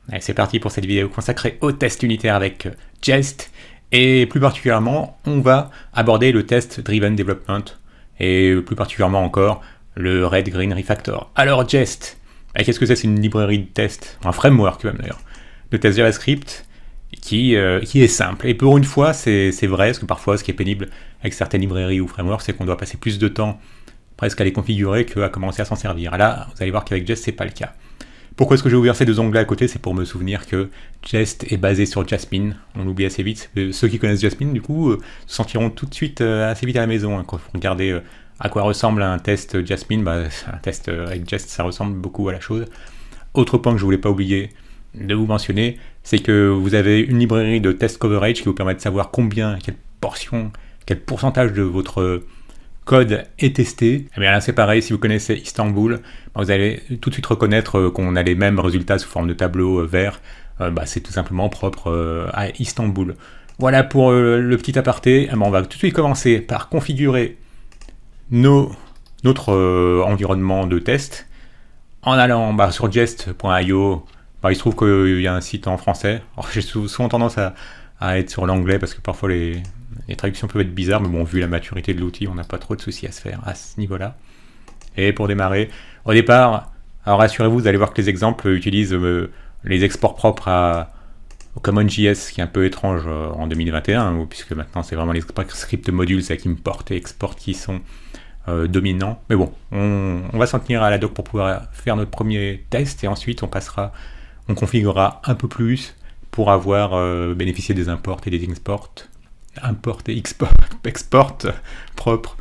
Allez, c'est parti pour cette vidéo consacrée au test unitaire avec Jest. Et plus particulièrement, on va aborder le test Driven Development. Et plus particulièrement encore, le Red Green Refactor. Alors Jest, qu'est-ce que c'est? C'est une librairie de test, un framework même d'ailleurs, de test JavaScript qui est simple. Et pour une fois, c'est vrai, parce que parfois ce qui est pénible avec certaines librairies ou frameworks, c'est qu'on doit passer plus de temps presque à les configurer qu'à commencer à s'en servir. Et là, vous allez voir qu'avec Jest, c'est pas le cas. Pourquoi est-ce que j'ai ouvert ces deux onglets à côté? C'est pour me souvenir que Jest est basé sur Jasmine. On l'oublie assez vite. Ceux qui connaissent Jasmine, du coup, se sentiront tout de suite assez vite à la maison. Quand vous regardez à quoi ressemble un test Jasmine, un test avec Jest, ça ressemble beaucoup à la chose. Autre point que je voulais pas oublier de vous mentionner, c'est que vous avez une librairie de test coverage qui vous permet de savoir combien, quel pourcentage de votre code est testé. Et bien là c'est pareil, si vous connaissez Istanbul, vous allez tout de suite reconnaître qu'on a les mêmes résultats sous forme de tableau vert. C'est tout simplement propre à Istanbul. Voilà pour le petit aparté. On va tout de suite commencer par configurer notre environnement de test en allant sur jest.io. Il se trouve qu'il y a un site en français. Alors, j'ai souvent tendance à être sur l'anglais parce que parfois les traductions peuvent être bizarres, mais bon, vu la maturité de l'outil, on n'a pas trop de soucis à se faire à ce niveau-là. Et pour démarrer, au départ, alors rassurez-vous, vous allez voir que les exemples utilisent les exports propres au CommonJS, qui est un peu étrange en 2021, puisque maintenant c'est vraiment les scripts modules avec import et export qui sont dominants. Mais bon, on va s'en tenir à la doc pour pouvoir faire notre premier test, et ensuite on configurera un peu plus pour avoir bénéficié des imports et des exports. Import et export propre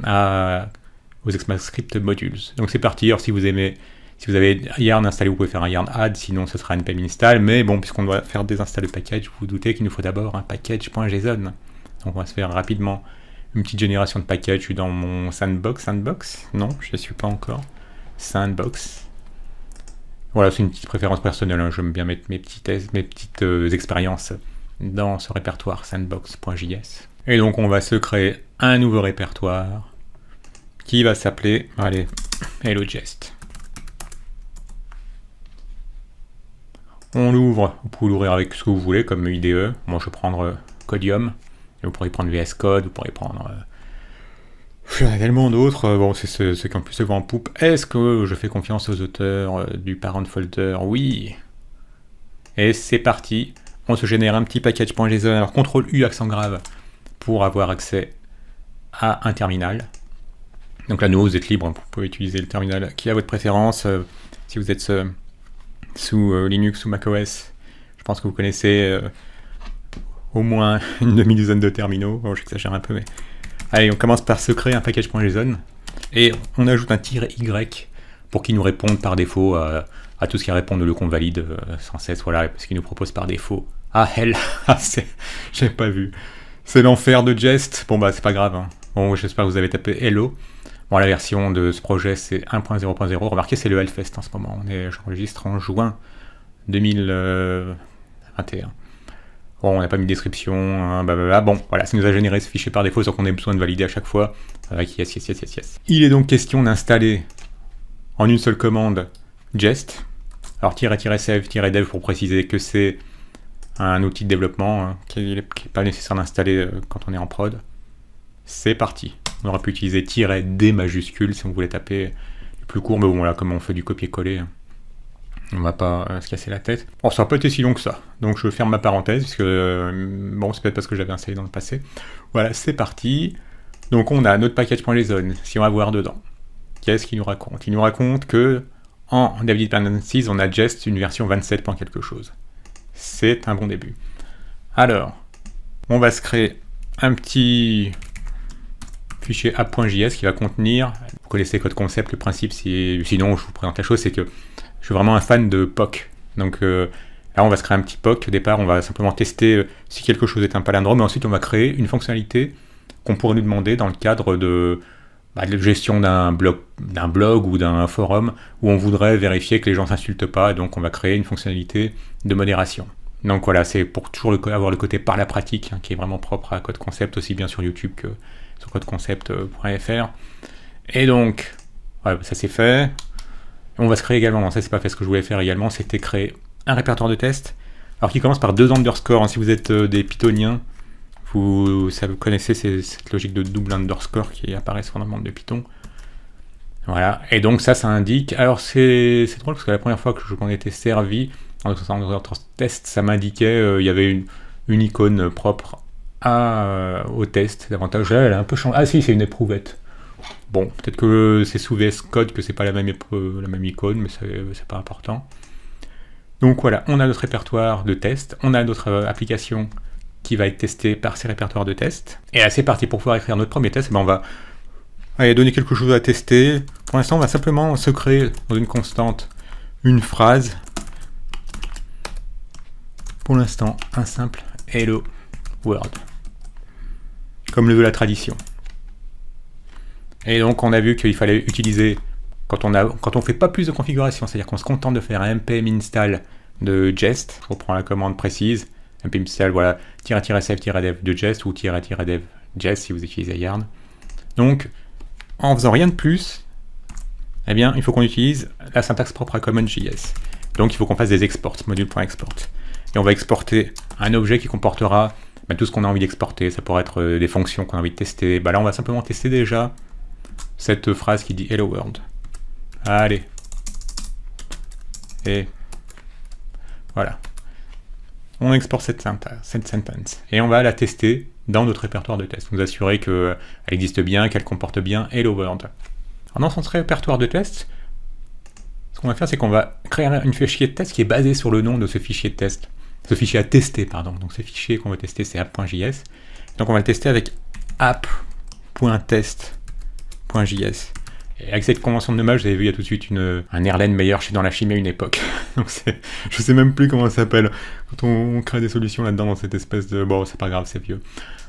aux ECMAScript modules. Donc c'est parti. Alors si vous avez Yarn installé, vous pouvez faire un Yarn add, sinon ce sera npm install. Mais bon, puisqu'on doit faire désinstaller le package, vous vous doutez qu'il nous faut d'abord un package.json. Donc on va se faire rapidement une petite génération de package. Je suis dans mon sandbox. Non, je ne suis pas encore. Sandbox. Voilà, c'est une petite préférence personnelle. Hein. J'aime bien mettre mes petites expériences dans ce répertoire sandbox.js. Et donc on va se créer un nouveau répertoire qui va s'appeler, Hello Jest. On l'ouvre, vous pouvez l'ouvrir avec ce que vous voulez comme IDE. Moi je vais prendre Codium, et vous pourrez prendre VS Code, vous pourrez prendre... Il y en a tellement d'autres, bon c'est ce qui en plus se voit en poupe. Est-ce que je fais confiance aux auteurs du parent folder? Oui. Et c'est parti. On se génère un petit package.json, alors CTRL-U accent grave pour avoir accès à un terminal. Donc là, vous êtes libre, vous pouvez utiliser le terminal qui est à votre préférence. Si vous êtes sous Linux ou macOS, je pense que vous connaissez au moins une demi-douzaine de terminaux. Bon, j'exagère un peu, mais... Allez, on commence par se créer un package.json et on ajoute un -y pour qu'il nous réponde par défaut à tout ce qui répond le compte valide sans cesse, voilà, parce qu'il nous propose par défaut. Ah, hell, j'ai pas vu. C'est l'enfer de Jest. Bon, c'est pas grave. Hein. Bon, j'espère que vous avez tapé Hello. Bon, la version de ce projet, c'est 1.0.0. Remarquez, c'est le Hellfest en ce moment. J'enregistre en juin 2021. Bon, on n'a pas mis de description. Hein, Bon, voilà, ça nous a généré ce fichier par défaut, sans qu'on ait besoin de valider à chaque fois. Yes. Il est donc question d'installer en une seule commande Jest. Alors, -save-dev pour préciser que c'est un outil de développement qui n'est pas nécessaire d'installer quand on est en prod. C'est parti. On aurait pu utiliser -d majuscule si on voulait taper plus court, mais bon, là, comme on fait du copier-coller, on va pas se casser la tête. Bon, ça n'a pas été si long que ça. Donc, je ferme ma parenthèse, puisque, c'est peut-être parce que j'avais installé dans le passé. Voilà, c'est parti. Donc, on a notre package.json, si on va voir dedans. Qu'est-ce qu'il nous raconte? Il nous raconte que en dev dependencies, on a Jest une version 27. quelque chose. C'est un bon début. Alors, on va se créer un petit fichier app.js qui va contenir, vous connaissez Code Concept, le principe, sinon je vous présente la chose, c'est que je suis vraiment un fan de POC. Donc là, on va se créer un petit POC. Au départ, on va simplement tester si quelque chose est un palindrome, mais ensuite on va créer une fonctionnalité qu'on pourrait nous demander dans le cadre de gestion d'un blog ou d'un forum où on voudrait vérifier que les gens ne s'insultent pas, et donc on va créer une fonctionnalité de modération. Donc voilà, c'est pour toujours avoir le côté par la pratique, qui est vraiment propre à Code Concept, aussi bien sur YouTube que sur codeconcept.fr. Et donc, ça c'est fait. On va se créer également, non, ça c'est pas fait, ce que je voulais faire également, c'était créer un répertoire de test, alors qui commence par 2 underscores. Si vous êtes des pythoniens, vous connaissez cette logique de double underscore qui apparaît sur le monde de Python. Voilà, et donc ça indique, alors c'est drôle parce que la première fois que je m'en étais servi, en test, ça m'indiquait, il y avait une icône propre au test. L'avantage là, elle a un peu changé. Ah si, c'est une éprouvette. Bon, peut-être que c'est sous VS Code que c'est pas la même icône, mais c'est pas important. Donc voilà, on a notre répertoire de test, on a notre application qui va être testée par ces répertoires de test. Et là c'est parti, pour pouvoir écrire notre premier test, on va donner quelque chose à tester. Pour l'instant, on va simplement se créer dans une constante une phrase. Pour l'instant, un simple Hello World, comme le veut la tradition. Et donc on a vu qu'il fallait utiliser, quand on fait pas plus de configuration, c'est-à-dire qu'on se contente de faire un npm install de jest, on prend la commande précise, npm install, voilà, --save-dev de jest ou --dev jest si vous utilisez Yarn. Donc, en faisant rien de plus, eh bien, il faut qu'on utilise la syntaxe propre à CommonJS. Donc il faut qu'on fasse des exports, module.export. Et on va exporter un objet qui comportera tout ce qu'on a envie d'exporter. Ça pourrait être des fonctions qu'on a envie de tester. Là, on va simplement tester déjà cette phrase qui dit Hello World. Allez. Et voilà. On exporte cette sentence. Et on va la tester dans notre répertoire de test. Nous assurer qu'elle existe bien, qu'elle comporte bien Hello World. Alors dans ce répertoire de test, ce qu'on va faire, c'est qu'on va créer un fichier de test qui est basé sur le nom de ce fichier de test. Ce fichier à tester, pardon. Donc ce fichier qu'on va tester, c'est app.js. Donc on va le tester avec app.test.js. Et avec cette convention de nommage, vous avez vu, il y a tout de suite un Erlen Meyer chez dans la chimie à une époque. Donc je sais même plus comment ça s'appelle quand on crée des solutions là-dedans dans cette espèce de... Bon, c'est pas grave, c'est vieux.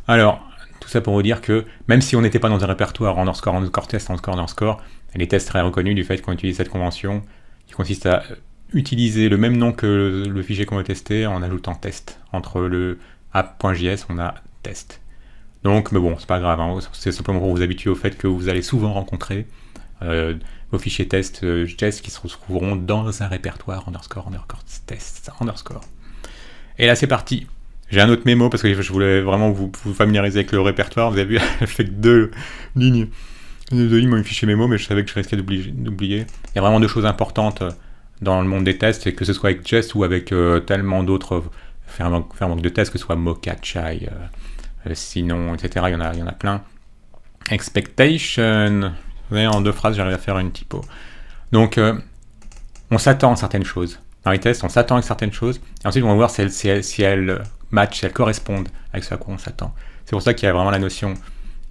Alors, tout ça pour vous dire que même si on n'était pas dans un répertoire underscore test, underscore, les tests seraient reconnus du fait qu'on utilise cette convention qui consiste à utiliser le même nom que le fichier qu'on veut tester en ajoutant test. Entre le app.js, on a test. Donc, mais bon, c'est pas grave, hein, c'est simplement pour vous habituer au fait que vous allez souvent rencontrer vos fichiers test JS qui se retrouveront dans un répertoire underscore test underscore. Et là, c'est parti. J'ai un autre mémo parce que je voulais vraiment vous familiariser avec le répertoire. Vous avez vu, elle fait que 2 lignes. 2 lignes, mon fichier mémo, mais je savais que je risquais d'oublier. Il y a vraiment 2 choses importantes dans le monde des tests, que ce soit avec Jest ou avec tellement d'autres frameworks de tests, que ce soit Mocha, Chai, Sinon, etc. Il y en a plein. Expectation. Vous voyez, en 2 phrases, j'arrive à faire une typo. Donc, on s'attend à certaines choses. Dans les tests, on s'attend à certaines choses. Et ensuite, on va voir si elles matchent, si elles correspondent avec ce à quoi on s'attend. C'est pour ça qu'il y a vraiment la notion.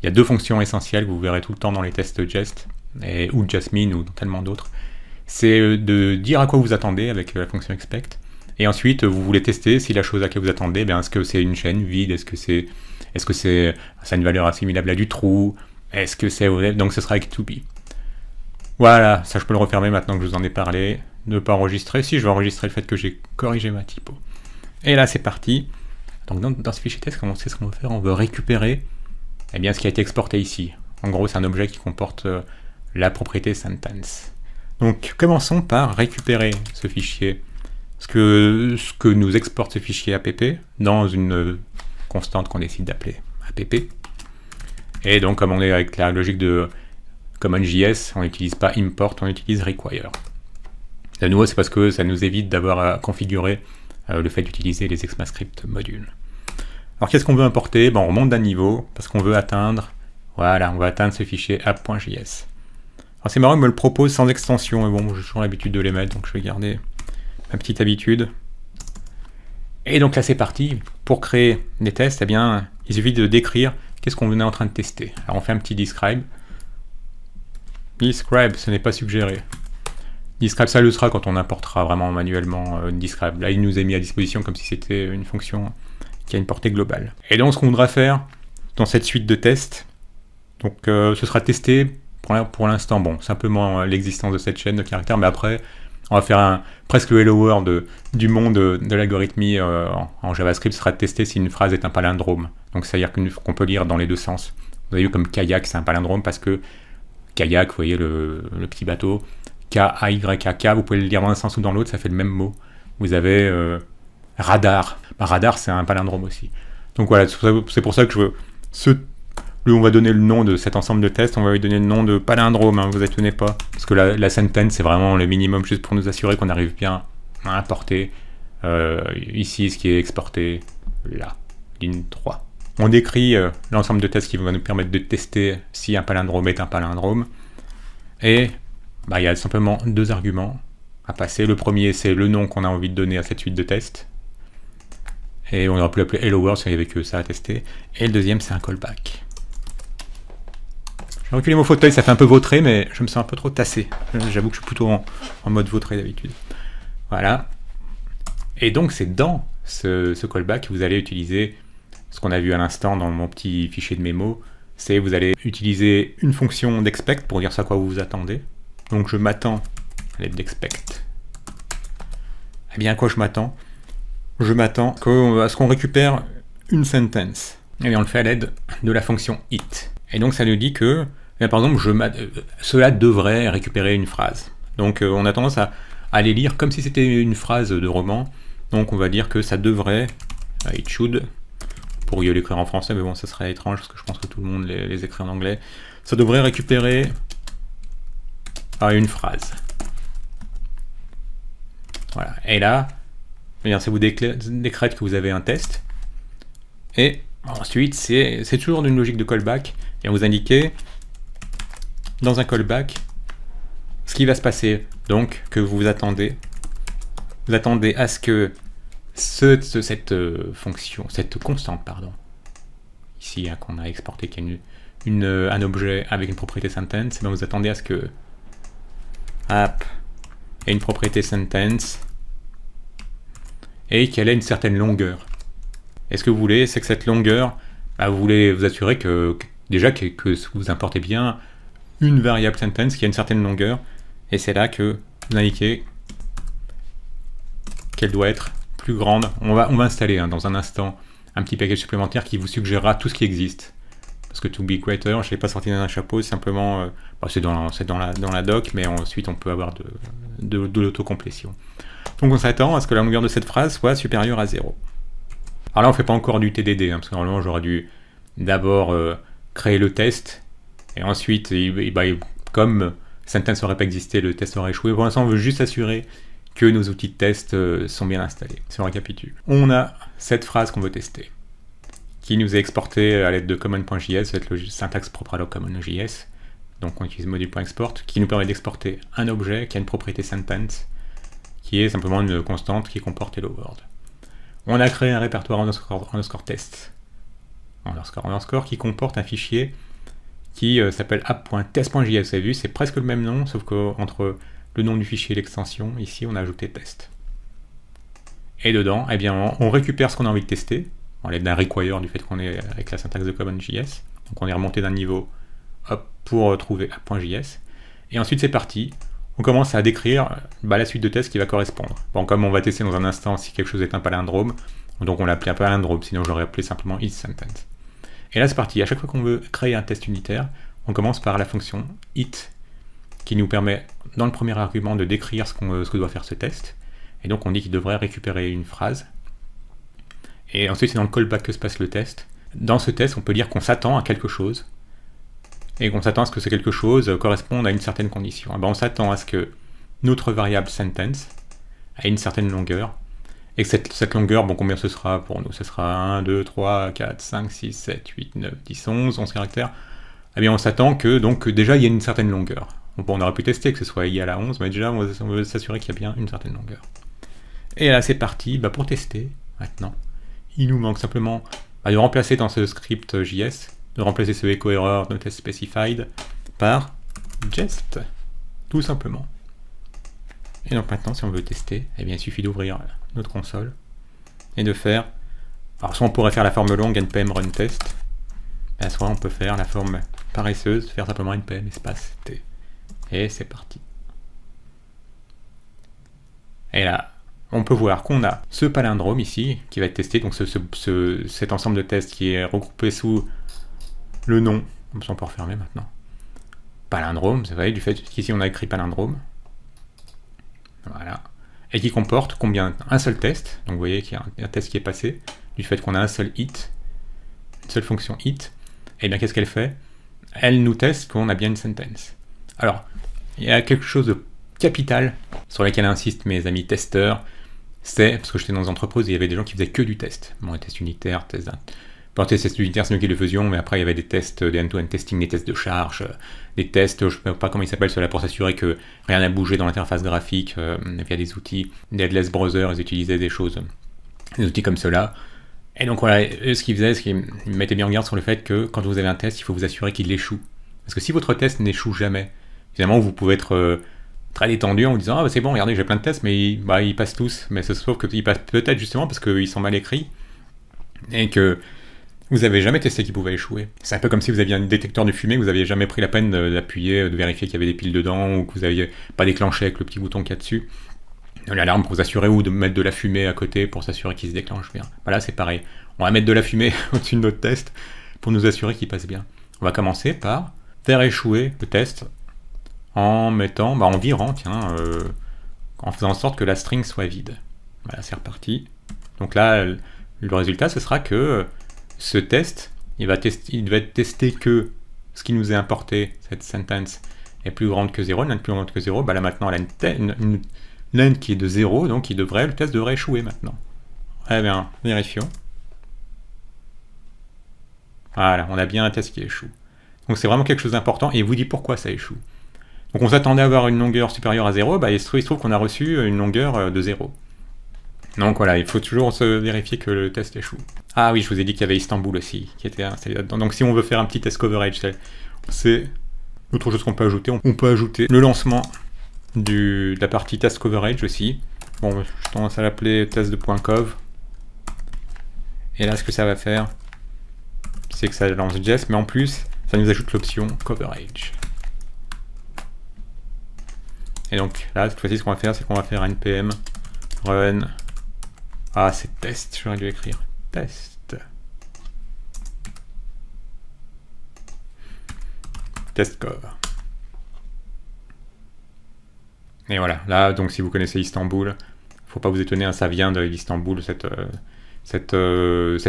Il y a 2 fonctions essentielles que vous verrez tout le temps dans les tests Jest, ou Jasmine, ou dans tellement d'autres. C'est de dire à quoi vous attendez avec la fonction expect. Et ensuite, vous voulez tester si la chose à laquelle vous attendez, est-ce que c'est une chaîne vide, est-ce que ça a une valeur assimilable à du true, est-ce que c'est... Donc ce sera avec to be. Voilà, ça je peux le refermer maintenant que je vous en ai parlé. Ne pas enregistrer. Si, je vais enregistrer le fait que j'ai corrigé ma typo. Et là, c'est parti. Donc dans ce fichier test, c'est ce qu'on veut faire. On veut récupérer ce qui a été exporté ici. En gros, c'est un objet qui comporte la propriété sentence. Donc, commençons par récupérer ce fichier. Ce que nous exporte ce fichier app dans une constante qu'on décide d'appeler app. Et donc, comme on est avec la logique de CommonJS, on n'utilise pas import, on utilise require. De nouveau, c'est parce que ça nous évite d'avoir à configurer le fait d'utiliser les ECMAScript modules. Alors, qu'est-ce qu'on veut importer ? On remonte d'un niveau parce qu'on veut atteindre, on va atteindre ce fichier app.js. Alors, c'est marrant, il me le propose sans extension, mais bon, j'ai toujours l'habitude de les mettre, donc je vais garder ma petite habitude. Et donc là, c'est parti. Pour créer des tests, il suffit de décrire qu'est-ce qu'on est en train de tester. Alors, on fait un petit describe. Describe, ce n'est pas suggéré. Describe, ça le sera quand on importera vraiment manuellement describe. Là, il nous est mis à disposition comme si c'était une fonction qui a une portée globale. Et donc, ce qu'on voudra faire dans cette suite de tests, donc ce sera testé pour l'instant, simplement l'existence de cette chaîne de caractères, mais après, on va faire presque le hello world du monde de l'algorithmie en JavaScript sera testé si une phrase est un palindrome. Donc, c'est-à-dire qu'on peut lire dans les 2 sens. Vous avez vu comme kayak, c'est un palindrome parce que kayak, vous voyez le petit bateau, K-A-Y-A-K, vous pouvez le lire dans un sens ou dans l'autre, ça fait le même mot. vous avez radar. Radar, c'est un palindrome aussi. Donc voilà, c'est pour ça que on va donner le nom de cet ensemble de tests, on va lui donner le nom de palindrome, vous étonnez pas. Parce que la sentence, c'est vraiment le minimum juste pour nous assurer qu'on arrive bien à importer ici ce qui est exporté là, ligne 3. On décrit l'ensemble de tests qui va nous permettre de tester si un palindrome est un palindrome. Et il y a simplement 2 arguments à passer. Le premier, c'est le nom qu'on a envie de donner à cette suite de tests. Et on aurait pu l'appeler Hello World si il n'y avait que ça à tester. Et le deuxième, c'est un callback. J'ai reculé mon fauteuil, ça fait un peu vautré, mais je me sens un peu trop tassé. J'avoue que je suis plutôt en mode vautré d'habitude. Voilà. Et donc, c'est dans ce callback que vous allez utiliser ce qu'on a vu à l'instant dans mon petit fichier de mémo. C'est vous allez utiliser une fonction d'expect pour dire à quoi vous vous attendez. Donc, je m'attends à l'aide d'expect. Eh bien, à quoi je m'attends ? Je m'attends à ce qu'on récupère une sentence. Et bien, on le fait à l'aide de la fonction it. Et donc, ça nous dit que, par exemple, cela devrait récupérer une phrase. Donc, on a tendance à les lire comme si c'était une phrase de roman. Donc, on va dire que ça devrait, it should, pour y l'écrire en français, mais bon, ça serait étrange parce que je pense que tout le monde les écrit en anglais. Ça devrait récupérer une phrase. Voilà. Et là, ça vous décrète que vous avez un test. Et ensuite, c'est toujours d'une logique de callback. Et vous indiquez dans un callback ce qui va se passer. Donc, que vous attendez. Vous attendez à ce que cette fonction, cette constante, ici qu'on a exporté, qui est un objet avec une propriété sentence, vous attendez à ce que app ait une propriété sentence et qu'elle ait une certaine longueur. Et ce que vous voulez, c'est que cette longueur, vous voulez vous assurer que vous importez bien une variable sentence qui a une certaine longueur, et c'est là que vous indiquez qu'elle doit être plus grande. On va installer dans un instant un petit package supplémentaire qui vous suggérera tout ce qui existe. Parce que to be greater, je ne l'ai pas sorti dans un chapeau, simplement, c'est dans la doc, mais ensuite on peut avoir de l'autocomplétion. Donc on s'attend à ce que la longueur de cette phrase soit supérieure à 0. Alors là, on ne fait pas encore du TDD, parce que normalement j'aurais dû d'abord créer le test, et ensuite, comme sentence n'aurait pas existé, le test aurait échoué. Pour l'instant, on veut juste assurer que nos outils de test sont bien installés. Si on récapitule, on a cette phrase qu'on veut tester, qui nous est exportée à l'aide de common.js, cette syntaxe propre à la common.js. Donc on utilise module.export, qui nous permet d'exporter un objet qui a une propriété sentence, qui est simplement une constante qui comporte hello world. On a créé un répertoire underscore test, underscore qui comporte un fichier qui s'appelle app.test.js. Vous avez vu, c'est presque le même nom, sauf qu'entre le nom du fichier et l'extension, ici on a ajouté test. Et dedans, on récupère ce qu'on a envie de tester, en l'aide d'un require du fait qu'on est avec la syntaxe de common.js. Donc on est remonté d'un niveau pour trouver app.js. Et ensuite c'est parti. On commence à décrire la suite de tests qui va correspondre. Bon, comme on va tester dans un instant si quelque chose est un palindrome, donc on l'a appelé un palindrome, sinon j'aurais appelé simplement isSentence. Et là c'est parti. À chaque fois qu'on veut créer un test unitaire, on commence par la fonction it, qui nous permet dans le premier argument de décrire ce que doit faire ce test. Et donc on dit qu'il devrait récupérer une phrase. Et ensuite c'est dans le callback que se passe le test. Dans ce test, on peut dire qu'on s'attend à quelque chose, et qu'on s'attend à ce que ce quelque chose corresponde à une certaine condition. On s'attend à ce que notre variable sentence ait une certaine longueur, et que cette longueur, combien ce sera pour nous ? Ce sera 1, 2, 3, 4, 5, 6, 7, 8, 9, 10, 11 caractères. On s'attend que déjà il y ait une certaine longueur. On aurait pu tester que ce soit égal à 11, mais déjà on veut s'assurer qu'il y a bien une certaine longueur. Et là c'est parti, pour tester, maintenant, il nous manque simplement de remplacer dans ce script JS, de remplacer ce echo error no test specified par jest, tout simplement. Et donc maintenant, si on veut tester, il suffit d'ouvrir notre console et de faire, soit on pourrait faire la forme longue npm run test, soit on peut faire la forme paresseuse, faire simplement npm espace t. Et c'est parti. Et là, on peut voir qu'on a ce palindrome ici qui va être testé, donc cet ensemble de tests qui est regroupé sous le nom, comme ça on peut refermer maintenant, palindrome, c'est vrai, du fait qu'ici on a écrit palindrome. Voilà. et qui comporte combien? Un seul test, donc vous voyez qu'il y a un test qui est passé, du fait qu'on a un seul hit, une seule fonction hit, et bien qu'est-ce qu'elle fait? Elle nous teste qu'on a bien une sentence. Alors, il y a quelque chose de capital sur lequel insistent mes amis testeurs, c'est, parce que j'étais dans une entreprise, il y avait des gens qui faisaient que du test. Bon, les tests unitaires, tests unitaires, c'est nous qui le faisions, mais après il y avait des tests, des end-to-end testing, des tests de charge, des tests, je ne sais pas comment ils s'appellent, ceux-là pour s'assurer que rien n'a bougé dans l'interface graphique via des outils. Des headless browsers, ils utilisaient des outils comme cela. Et donc voilà, eux, ce qu'ils faisaient, c'est qu'ils mettaient bien en garde sur le fait que quand vous avez un test, il faut vous assurer qu'il échoue. Parce que si votre test n'échoue jamais, finalement vous pouvez être très détendu en vous disant « Ah bah c'est bon, regardez, j'ai plein de tests, mais ils passent tous. » Mais ça se trouve qu'ils passent peut-être justement parce qu'ils sont mal écrits et que vous n'avez jamais testé qu'ils pouvaient échouer. C'est un peu comme si vous aviez un détecteur de fumée, que vous n'aviez jamais pris la peine d'appuyer, de vérifier qu'il y avait des piles dedans, ou que vous n'aviez pas déclenché avec le petit bouton qu'il y a dessus. L'alarme pour vous assurer, ou de mettre de la fumée à côté pour s'assurer qu'il se déclenche bien. Voilà, c'est pareil. On va mettre de la fumée au-dessus de notre test pour nous assurer qu'il passe bien. On va commencer par faire échouer le test en mettant, en virant, en faisant en sorte que la string soit vide. Voilà, c'est reparti. Donc là, le résultat, ce sera que ce test, il va être testé que ce qui nous est importé, cette sentence, est plus grande que 0, plus grande que 0, là maintenant elle a une length qui est de 0, donc le test devrait échouer maintenant. Eh bien, vérifions. Voilà, on a bien un test qui échoue. Donc c'est vraiment quelque chose d'important, et il vous dit pourquoi ça échoue. Donc on s'attendait à avoir une longueur supérieure à 0, il se trouve qu'on a reçu une longueur de 0. Donc voilà, il faut toujours se vérifier que le test échoue. Ah oui, je vous ai dit qu'il y avait Istanbul aussi, qui était installé là-dedans. Donc si on veut faire un petit test coverage, c'est autre chose qu'on peut ajouter. On peut ajouter le lancement de la partie test coverage aussi. Bon, je tendance à l'appeler test de .cov. Et là, ce que ça va faire, c'est que ça lance Jest, mais en plus, ça nous ajoute l'option coverage. Et donc là, cette fois-ci, ce qu'on va faire, c'est qu'on va faire npm run. Ah, c'est test, j'aurais dû écrire test. Testcov. Et voilà, là, donc si vous connaissez Istanbul, faut pas vous étonner, ça vient d'Istanbul, cette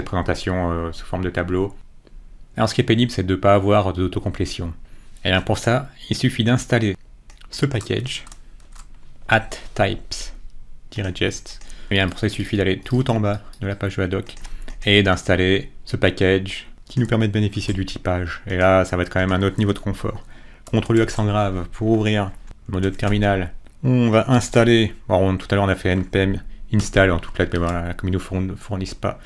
présentation sous forme de tableau. Alors ce qui est pénible, c'est de ne pas avoir d'autocomplétion. Et bien pour ça, il suffit d'installer ce package @types-jest. Et bien pour ça, il suffit d'aller tout en bas de la page de la doc et d'installer ce package qui nous permet de bénéficier du typage. Et là, ça va être quand même un autre niveau de confort. CTRL-U accent grave pour ouvrir le mode de terminal. On va installer, tout à l'heure on a fait npm install en toute la, mais voilà, comme ils ne fournissent pas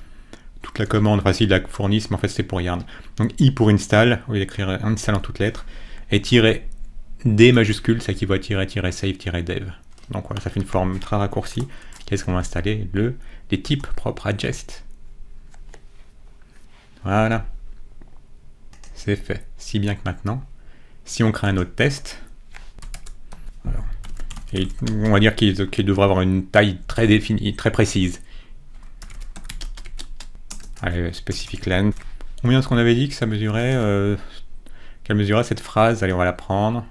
toute la commande, enfin s'ils la fournissent, mais en fait c'est pour yarn. Donc i pour install, on va écrire install en toutes lettres, et -d majuscule, ça équivaut à -save-dev. Donc voilà, ça fait une forme très raccourcie. Qu'est-ce qu'on va installer? Les types propres à Jest. Voilà. C'est fait. Si bien que maintenant, si on crée un autre test, alors, et on va dire qu'il devrait avoir une taille très définie, très précise. Allez, specific length. Combien est-ce qu'on avait dit que ça mesurait qu'elle mesurait cette phrase? Allez, on va la prendre.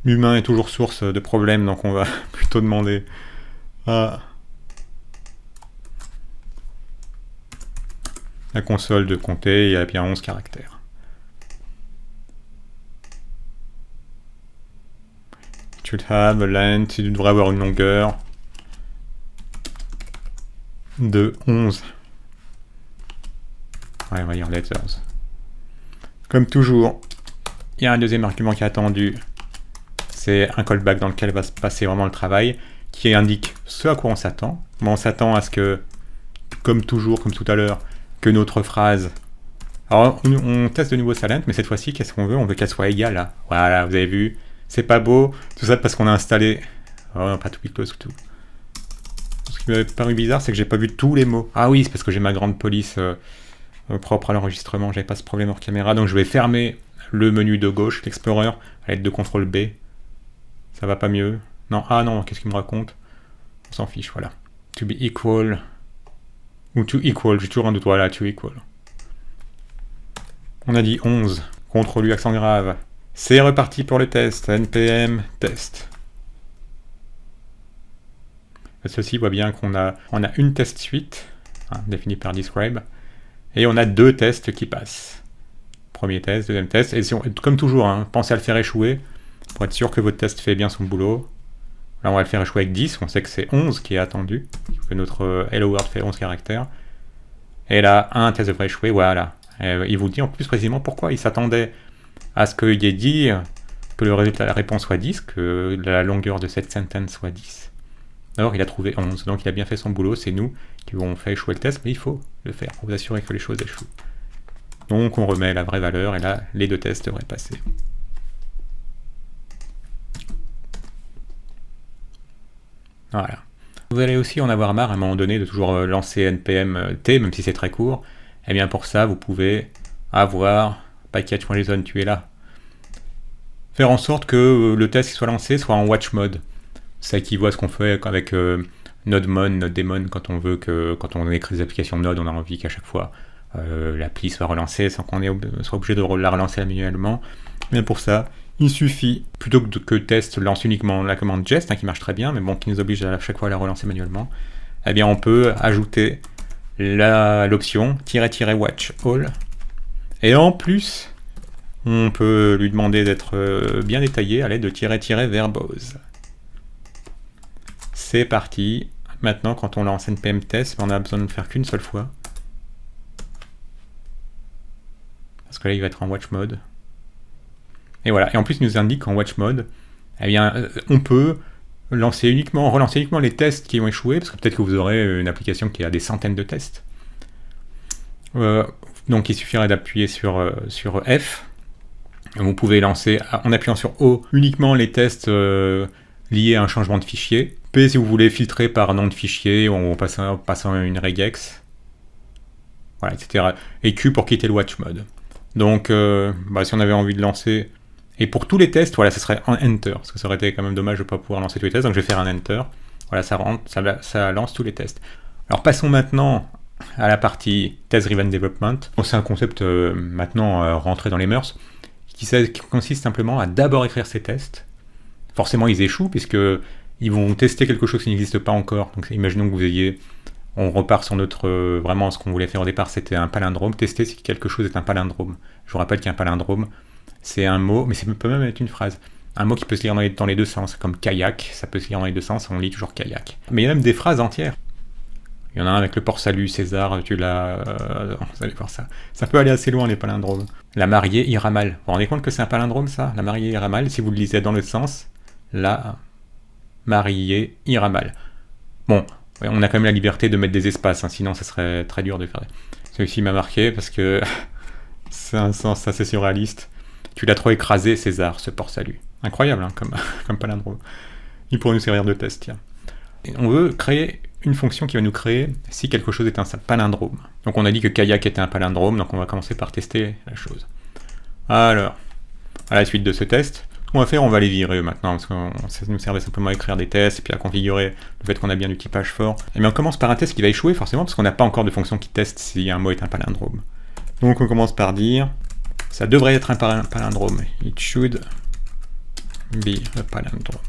L'humain est toujours source de problèmes, donc on va plutôt demander à la console de compter, il y a bien 11 caractères. Should have a length, il devrait avoir une longueur de 11. Ouais, on va dire letters. Comme toujours, il y a un deuxième argument qui est attendu. C'est un callback dans lequel va se passer vraiment le travail, qui indique ce à quoi on s'attend. On s'attend à ce que, comme toujours, comme tout à l'heure, que notre phrase... Alors, on teste de nouveau sa length, mais cette fois-ci, qu'est-ce qu'on veut? On veut qu'elle soit égale à... Voilà, vous avez vu, c'est pas beau. Tout ça parce qu'on a installé... Oh non, pas to be close to. Ce qui m'avait paru bizarre, c'est que j'ai pas vu tous les mots. Ah oui, c'est parce que j'ai ma grande police propre à l'enregistrement, j'avais pas ce problème hors caméra, donc je vais fermer le menu de gauche, l'Explorer, à l'aide de CTRL B. Ça va pas mieux? Non, ah non, qu'est-ce qu'il me raconte? On s'en fiche, voilà. To be equal, ou to equal, j'ai toujours un doute, voilà, to equal. On a dit 11, CTRL-U accent grave. C'est reparti pour le test, npm test. Ceci voit bien qu'on a une test suite, hein, définie par describe, et on a 2 tests qui passent. Premier test, deuxième test, et comme toujours, hein, pensez à le faire échouer, pour être sûr que votre test fait bien son boulot. Là, on va le faire échouer avec 10, on sait que c'est 11 qui est attendu, que notre Hello World fait 11 caractères. Et là, un test devrait échouer, voilà. Il vous dit en plus précisément pourquoi il s'attendait à ce qu'il ait dit que le résultat de la réponse soit 10, que la longueur de cette sentence soit 10. Alors, il a trouvé 11, donc il a bien fait son boulot, c'est nous qui avons fait échouer le test, mais il faut le faire pour vous assurer que les choses échouent. Donc, on remet la vraie valeur, et là, les 2 tests devraient passer. Voilà. Vous allez aussi en avoir marre à un moment donné de toujours lancer npm t, même si c'est très court. Et bien pour ça, vous pouvez avoir package.json, tu es là. Faire en sorte que le test qui soit lancé soit en watch mode. Ça équivaut à ce qu'on fait avec NodeMon, NodeDaemon, quand on écrit des applications Node, on a envie qu'à chaque fois l'appli soit relancée sans qu'on soit obligé de la relancer manuellement. Mais pour ça, il suffit, plutôt que test lance uniquement la commande jest, hein, qui marche très bien, mais bon, qui nous oblige à chaque fois à la relancer manuellement, eh bien on peut ajouter l'option --watch all. Et en plus, on peut lui demander d'être bien détaillé à l'aide de --verbose. C'est parti. Maintenant, quand on lance npm test, on a besoin de ne faire qu'une seule fois. Parce que là, il va être en watch mode. Et voilà. Et en plus, il nous indique qu'en watch mode, eh bien, on peut relancer uniquement les tests qui ont échoué, parce que peut-être que vous aurez une application qui a des centaines de tests. Donc, il suffirait d'appuyer sur F. Vous pouvez lancer, en appuyant sur O, uniquement les tests liés à un changement de fichier. P si vous voulez filtrer par nom de fichier, ou en passant une regex. Voilà, etc. Et Q pour quitter le watch mode. Donc, si on avait envie de lancer... Et pour tous les tests, voilà, ça serait en Enter, parce que ça aurait été quand même dommage de ne pas pouvoir lancer tous les tests, donc je vais faire un Enter. Voilà, ça lance tous les tests. Alors passons maintenant à la partie Test Driven Development. Bon, c'est un concept maintenant rentré dans les mœurs, qui consiste simplement à d'abord écrire ces tests. Forcément, ils échouent, puisqu'ils vont tester quelque chose qui n'existe pas encore. Donc imaginons que vous ayez... On repart sur notre... vraiment, ce qu'on voulait faire au départ, c'était un palindrome. Tester si quelque chose est un palindrome. Je vous rappelle qu'un palindrome, c'est un mot, mais ça peut même être une phrase. Un mot qui peut se lire dans les deux sens, comme kayak, ça peut se lire dans les deux sens, on lit toujours kayak. Mais il y a même des phrases entières. Il y en a un avec le port salut, César, tu l'as... vous allez voir ça. Ça peut aller assez loin, les palindromes. La mariée ira mal. Vous vous rendez compte que c'est un palindrome, ça? La mariée ira mal. Si vous le lisez dans l'autre sens, la mariée ira mal. Bon, on a quand même la liberté de mettre des espaces, hein, sinon ça serait très dur de faire. Celui-ci m'a marqué parce que c'est un sens assez surréaliste. Tu l'as trop écrasé, César, ce port salut. Incroyable, hein, comme palindrome. Il pourrait nous servir de test, tiens. Et on veut créer une fonction qui va nous créer si quelque chose est un palindrome. Donc on a dit que kayak était un palindrome, donc on va commencer par tester la chose. Alors, à la suite de ce test, ce qu'on va faire, on va les virer maintenant, parce que ça nous servait simplement à écrire des tests, et puis à configurer le fait qu'on a bien du typage fort. Et bien on commence par un test qui va échouer, forcément, parce qu'on n'a pas encore de fonction qui teste si un mot est un palindrome. Donc on commence par dire... Ça devrait être un palindrome. It should be a palindrome.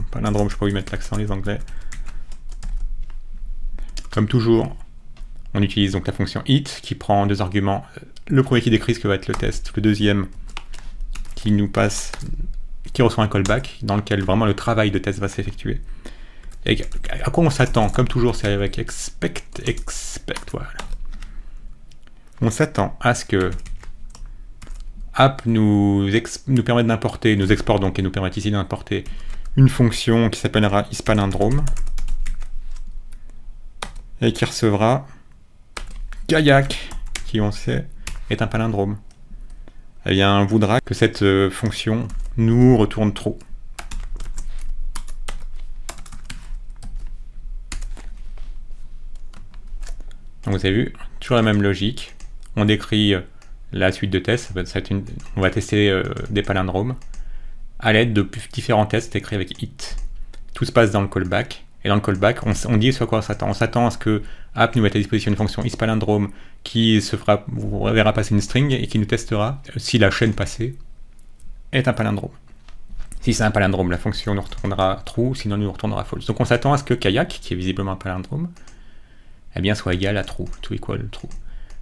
Palindrome, je peux y mettre l'accent, les anglais. Comme toujours, on utilise donc la fonction it qui prend 2 arguments. Le premier qui décrit ce que va être le test, le deuxième qui nous passe, qui reçoit un callback dans lequel vraiment le travail de test va s'effectuer. Et à quoi on s'attend? Comme toujours, c'est avec expect, voilà. On s'attend à ce que app nous permet d'importer, nous exporte donc et nous permet ici d'importer une fonction qui s'appellera isPalindrome et qui recevra kayak, qui on sait est un palindrome. Eh bien, on voudra que cette fonction nous retourne true. Donc vous avez vu, toujours la même logique. On décrit la suite de tests, on va tester des palindromes à l'aide de différents tests écrits avec it. Tout se passe dans le callback, et dans le callback, on dit sur quoi on s'attend. On s'attend à ce que app nous mette à disposition une fonction isPalindrome qui vous verra passer une string et qui nous testera si la chaîne passée est un palindrome. Si c'est un palindrome, la fonction nous retournera true, sinon nous retournera false. Donc on s'attend à ce que kayak, qui est visiblement un palindrome, eh bien soit égal à true, to equal true.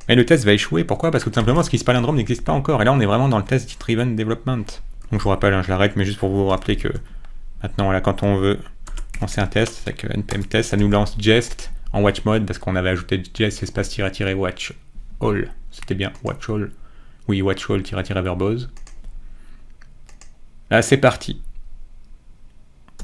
Mais le test va échouer, pourquoi? Parce que tout simplement ce palindrome n'existe pas encore, et là on est vraiment dans le test driven development. Donc je vous rappelle, hein, je l'arrête, mais juste pour vous rappeler que maintenant là quand on veut lancer un test, avec npm test, ça nous lance jest en watch mode, parce qu'on avait ajouté jest espace -- watch all, c'était bien watch all, oui watch all -- verbose. Là c'est parti.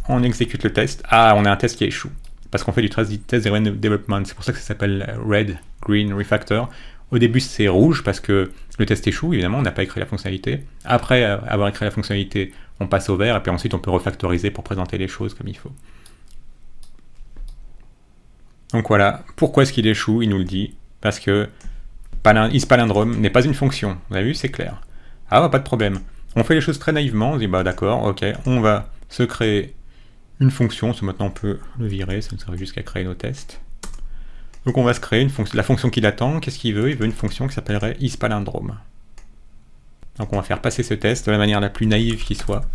On exécute le test. Ah, on a un test qui échoue. Parce qu'on fait du test driven development. C'est pour ça que ça s'appelle red, green, refactor. Au début c'est rouge parce que le test échoue, évidemment, on n'a pas écrit la fonctionnalité. Après avoir écrit la fonctionnalité, on passe au vert et puis ensuite on peut refactoriser pour présenter les choses comme il faut. Donc voilà, pourquoi est-ce qu'il échoue? Il nous le dit. Parce que isPalindrome n'est pas une fonction. Vous avez vu, c'est clair. Ah bah, pas de problème. On fait les choses très naïvement, on se dit bah d'accord, ok, on va se créer une fonction, maintenant on peut le virer, ça nous servait juste qu'à créer nos tests. Donc on va se créer une fonction, la fonction qu'il attend, qu'est-ce qu'il veut? Il veut une fonction qui s'appellerait isPalindrome. Donc on va faire passer ce test de la manière la plus naïve qui soit.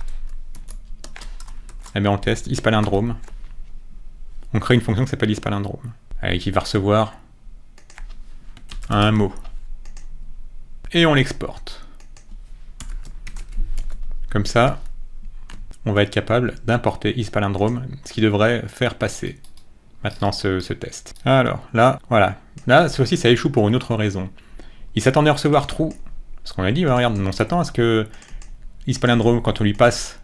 Et bien on teste isPalindrome. On crée une fonction qui s'appelle isPalindrome, et qui va recevoir un mot. Et on l'exporte. Comme ça, on va être capable d'importer isPalindrome, ce qui devrait faire passer maintenant ce test. Alors là, voilà. Là, ceci ça échoue pour une autre raison. Il s'attendait à recevoir true, parce qu'on a dit, regarde, on s'attend à ce que isPalindrome, quand on lui passe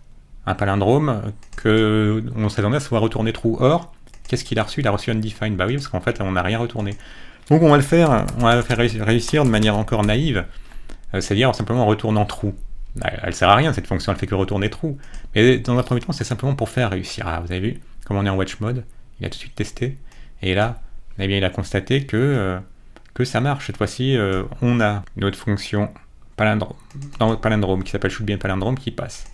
un palindrome, on s'attendait à se voir retourner true. Or, qu'est-ce qu'il a reçu? Il a reçu undefined. Bah oui, parce qu'en fait, on n'a rien retourné. Donc on va le faire réussir de manière encore naïve, c'est-à-dire simplement en retournant true. Elle sert à rien cette fonction, elle fait que retourner true. Mais dans un premier temps, c'est simplement pour faire réussir. Ah, vous avez vu, comme on est en watch mode, il a tout de suite testé. Et là, eh bien, il a constaté que ça marche. Cette fois-ci, on a une autre fonction dans notre palindrome qui s'appelle shouldBeAPalindrome qui passe.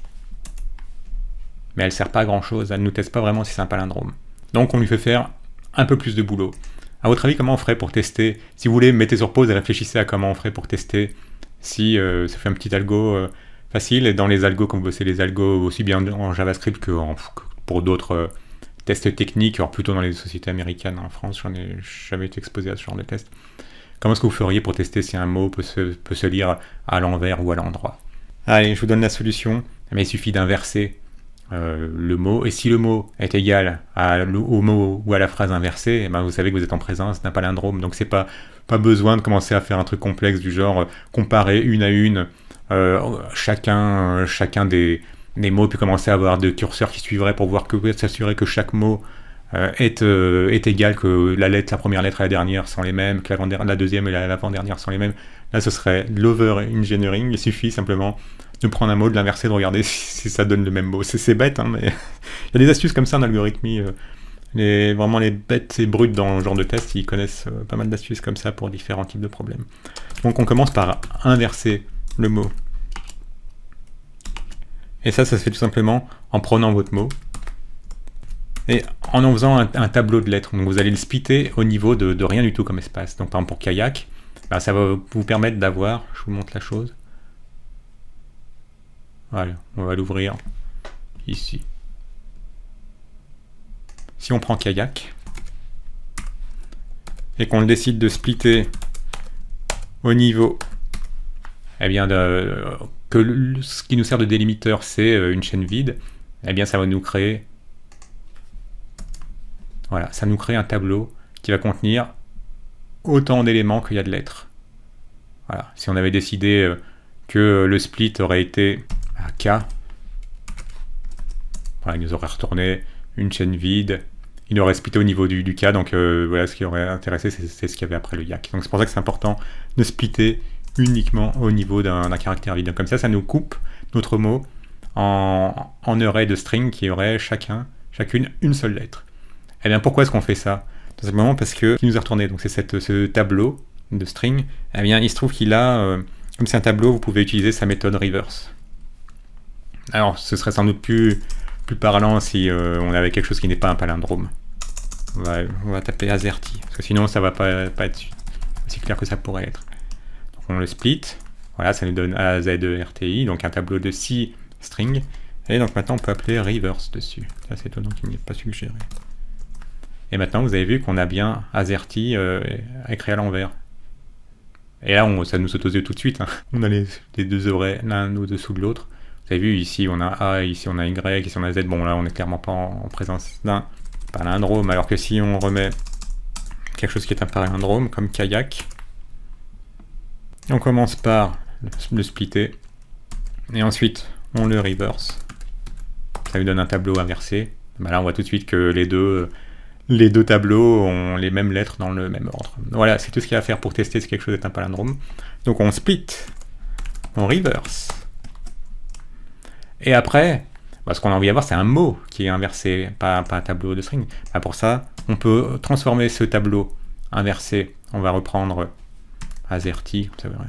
Mais elle ne sert pas à grand chose, elle ne nous teste pas vraiment si c'est un palindrome. Donc on lui fait faire un peu plus de boulot. À votre avis, comment on ferait pour tester? Si vous voulez, mettez sur pause et réfléchissez à comment on ferait pour tester si ça fait un petit algo facile. Et dans les algos, quand vous bossez les algos aussi bien en JavaScript que pour d'autres tests techniques, alors plutôt dans les sociétés américaines. En France, j'en ai jamais été exposé à ce genre de test. Comment est-ce que vous feriez pour tester si un mot peut se lire à l'envers ou à l'endroit? Allez, je vous donne la solution. Mais il suffit d'inverser le mot, et si le mot est égal au mot ou à la phrase inversée, eh ben vous savez que vous êtes en présence d'un palindrome, donc c'est pas besoin de commencer à faire un truc complexe du genre comparer une à une chacun des mots, puis commencer à avoir des curseurs qui suivraient pour s'assurer que chaque mot est égal, que la première lettre et la dernière sont les mêmes, que la deuxième et l'avant-dernière sont les mêmes. Là ce serait l'over-engineering. Il suffit simplement de prendre un mot, de l'inverser, de regarder si ça donne le même mot. C'est bête, hein, mais il y a des astuces comme ça en algorithmie. Vraiment les bêtes et brutes dans le genre de test, ils connaissent pas mal d'astuces comme ça pour différents types de problèmes. Donc on commence par inverser le mot. Et ça se fait tout simplement en prenant votre mot et en faisant un tableau de lettres. Donc vous allez le splitter au niveau de rien du tout comme espace. Donc par exemple pour kayak, bah, ça va vous permettre d'avoir, je vous montre la chose. Voilà, on va l'ouvrir ici. Si on prend kayak et qu'on décide de splitter au niveau, eh bien ce qui nous sert de délimiteur, c'est une chaîne vide, eh bien ça va nous créer, voilà, ça nous crée un tableau qui va contenir autant d'éléments qu'il y a de lettres. Voilà, si on avait décidé que le split aurait été à K, voilà, il nous aurait retourné une chaîne vide, il aurait splitté au niveau du K, donc voilà, ce qui aurait intéressé, c'est ce qu'il y avait après le YAK. Donc c'est pour ça que c'est important de splitter uniquement au niveau d'un caractère vide. Donc comme ça nous coupe notre mot en array de string qui aurait chacune une seule lettre. Et bien pourquoi est-ce qu'on fait ça? Tout simplement parce que qui nous a retourné, donc c'est ce tableau de string, eh bien il se trouve qu'il a, comme c'est un tableau, vous pouvez utiliser sa méthode reverse. Alors ce serait sans doute plus parlant si on avait quelque chose qui n'est pas un palindrome. On va taper AZERTY, parce que sinon ça va pas être aussi clair que ça pourrait être. Donc on le split, voilà, ça nous donne AZERTY, donc un tableau de 6 strings, Et donc maintenant, on peut appeler reverse dessus. C'est étonnant qu'il n'y ait pas suggéré. Et maintenant, vous avez vu qu'on a bien AZERTY écrit à l'envers. Et là, ça nous saute aux yeux tout de suite. Hein. On a les deux oreilles l'un au-dessous de l'autre. Vous avez vu, ici on a A, ici on a Y, ici on a Z. Bon, là, on n'est clairement pas en présence d'un palindrome. Alors que si on remet quelque chose qui est un palindrome, comme kayak, on commence par le splitter. Et ensuite, on le reverse. Ça lui donne un tableau inversé. Ben là, on voit tout de suite que les deux tableaux ont les mêmes lettres dans le même ordre. Voilà, c'est tout ce qu'il y a à faire pour tester si quelque chose est un palindrome. Donc on split, on reverse. Et après, ce qu'on a envie d'avoir, c'est un mot qui est inversé, pas un tableau de string. Pour ça, on peut transformer ce tableau inversé. On va reprendre AZERTY, c'est vrai.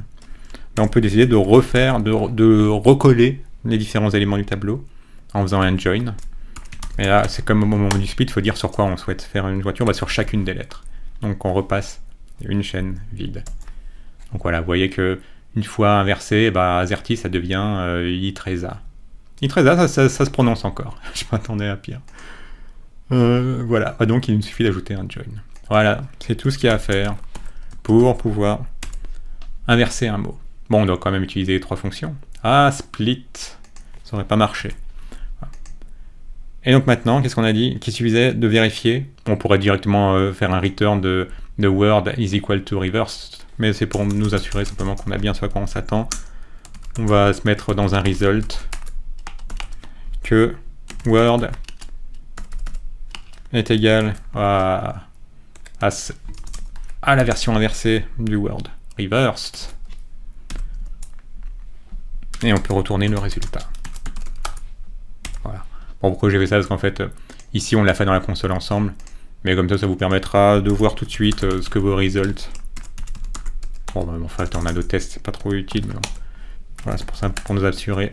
On peut décider de refaire, de recoller les différents éléments du tableau en faisant un join. Et là, c'est comme au moment du split, il faut dire sur quoi on souhaite faire une voiture, sur chacune des lettres. Donc on repasse une chaîne vide. Donc voilà, vous voyez que une fois inversé, AZERTY ça devient ITRESA. ITRESA, ça se prononce encore. Je m'attendais à pire. Voilà, donc il nous suffit d'ajouter un join. Voilà, c'est tout ce qu'il y a à faire pour pouvoir inverser un mot. Bon, on doit quand même utiliser les 3 fonctions. Ah, split, ça n'aurait pas marché. Et donc maintenant, qu'est-ce qu'on a dit? Qu'il suffisait de vérifier. On pourrait directement faire un return de word is equal to reverse, mais c'est pour nous assurer simplement qu'on a bien ce à quoi on s'attend. On va se mettre dans un result que word est égal à la version inversée du word reversed. Et on peut retourner le résultat. Voilà. Bon, pourquoi j'ai fait ça? Parce qu'en fait, ici on l'a fait dans la console ensemble, mais comme ça vous permettra de voir tout de suite ce que vos results. Bon, en fait, on a d'autres tests, c'est pas trop utile, mais bon. Voilà, c'est pour ça, pour nous assurer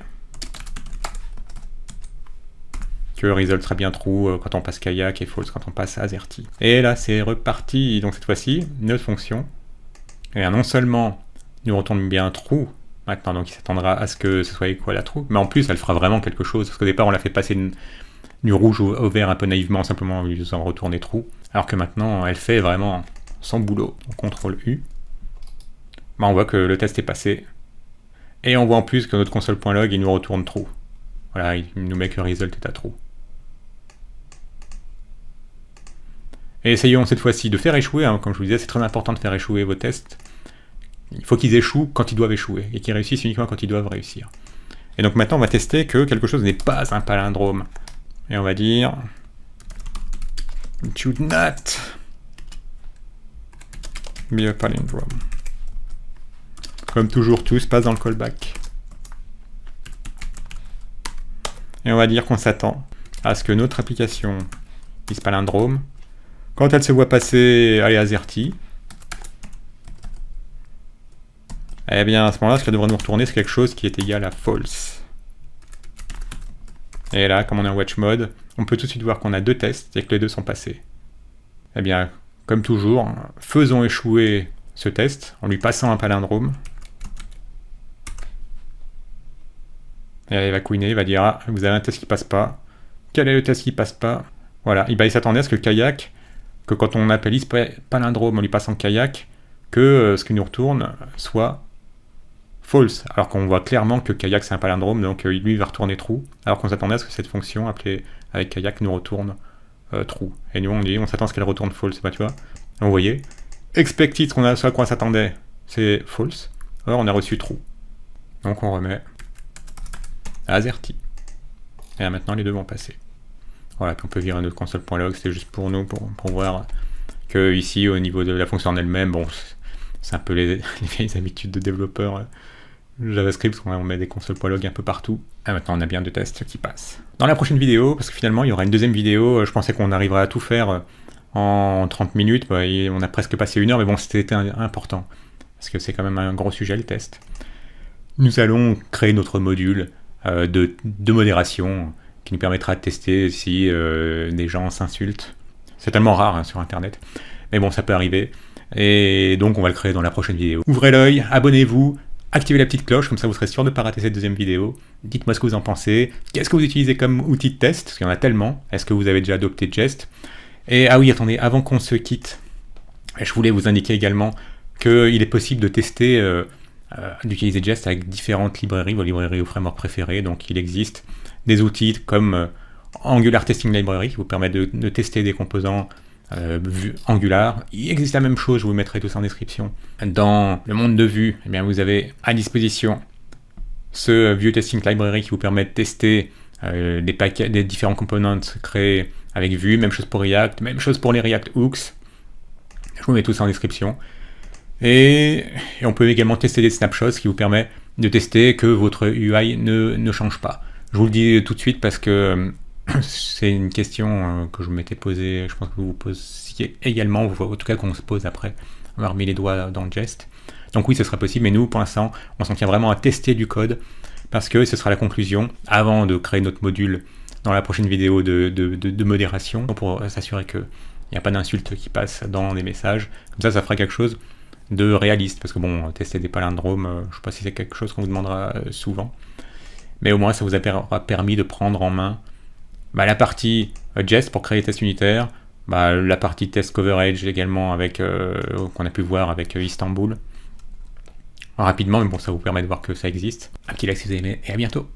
que le result sera bien true quand on passe kayak et false quand on passe AZERTY. Et là, c'est reparti. Donc cette fois-ci, notre fonction, et non seulement nous retourne bien true, maintenant, donc il s'attendra à ce que ce soit égal à true, mais en plus elle fera vraiment quelque chose, parce qu'au départ on l'a fait passer du rouge au vert un peu naïvement, simplement en lui faisant retourner true, alors que maintenant elle fait vraiment son boulot. On CTRL U, on voit que le test est passé, et on voit en plus que notre console.log il nous retourne true. Voilà, il nous met que le result est à true. Et essayons cette fois-ci de faire échouer, hein, comme je vous disais, c'est très important de faire échouer vos tests. Il faut qu'ils échouent quand ils doivent échouer, et qu'ils réussissent uniquement quand ils doivent réussir. Et donc maintenant, on va tester que quelque chose n'est pas un palindrome. Et on va dire... It should not be a palindrome. Comme toujours, tout se passe dans le callback. Et on va dire qu'on s'attend à ce que notre application dise palindrome, quand elle se voit passer AZERTY, eh bien à ce moment-là, ce qu'elle devrait nous retourner, c'est quelque chose qui est égal à false. Et là, comme on est en watch mode, on peut tout de suite voir qu'on a 2 tests et que les 2 sont passés. Eh bien, comme toujours, faisons échouer ce test en lui passant un palindrome. Et là, il va couiner, il va dire « Ah, vous avez un test qui passe pas. Quel est le test qui passe pas ?» Voilà, il s'attendait à ce que kayak, que quand on appelle palindrome en lui passant kayak, que ce qui nous retourne soit false, alors qu'on voit clairement que kayak c'est un palindrome, donc lui il va retourner true, alors qu'on s'attendait à ce que cette fonction appelée avec kayak nous retourne true. Et nous on s'attend à ce qu'elle retourne false, tu vois. Donc, vous voyez, expected, ce à quoi on s'attendait, c'est false, alors on a reçu true. Donc on remet AZERTY. Et là maintenant les 2 vont passer. Voilà, puis on peut virer notre console.log, c'était juste pour nous, pour voir que ici au niveau de la fonction en elle-même, bon, c'est un peu les vieilles habitudes de développeurs JavaScript, on met des console.log un peu partout. Et maintenant on a bien 2 tests qui passent. Dans la prochaine vidéo, parce que finalement il y aura une deuxième vidéo, je pensais qu'on arriverait à tout faire en 30 minutes, et on a presque passé 1 heure, mais bon c'était important, parce que c'est quand même un gros sujet le test. Nous allons créer notre module de modération qui nous permettra de tester si des gens s'insultent. C'est tellement rare hein, sur internet, mais bon ça peut arriver. Et donc on va le créer dans la prochaine vidéo. Ouvrez l'œil, abonnez-vous, Activez la petite cloche, comme ça vous serez sûr de ne pas rater cette deuxième vidéo. Dites-moi ce que vous en pensez. Qu'est-ce que vous utilisez comme outil de test? Parce qu'il y en a tellement. Est-ce que vous avez déjà adopté Jest? Et ah oui, attendez, avant qu'on se quitte, je voulais vous indiquer également qu'il est possible de tester, d'utiliser Jest avec différentes librairies, vos librairies ou frameworks préférés. Donc il existe des outils comme Angular Testing Library qui vous permet de tester des composants Angular. Il existe la même chose, je vous mettrai tout ça en description. Dans le monde de Vue, eh bien, vous avez à disposition ce Vue Testing Library qui vous permet de tester des différents components créés avec Vue. Même chose pour React, même chose pour les React Hooks. Je vous mets tout ça en description. Et on peut également tester des snapshots, ce qui vous permet de tester que votre UI ne change pas. Je vous le dis tout de suite parce que c'est une question que je m'étais posée, je pense que vous vous posiez également, ou en tout cas qu'on se pose après avoir mis les doigts dans le Jest. Donc oui, ce sera possible, mais nous, pour l'instant, on s'en tient vraiment à tester du code, parce que ce sera la conclusion, avant de créer notre module dans la prochaine vidéo de modération, pour s'assurer qu'il n'y a pas d'insultes qui passent dans les messages. Comme ça fera quelque chose de réaliste, parce que bon, tester des palindromes, je ne sais pas si c'est quelque chose qu'on vous demandera souvent, mais au moins ça vous aura permis de prendre en main la partie Jest pour créer les tests unitaires, la partie test coverage également avec qu'on a pu voir avec Istanbul rapidement, mais bon, ça vous permet de voir que ça existe. Un petit like si vous avez aimé et à bientôt.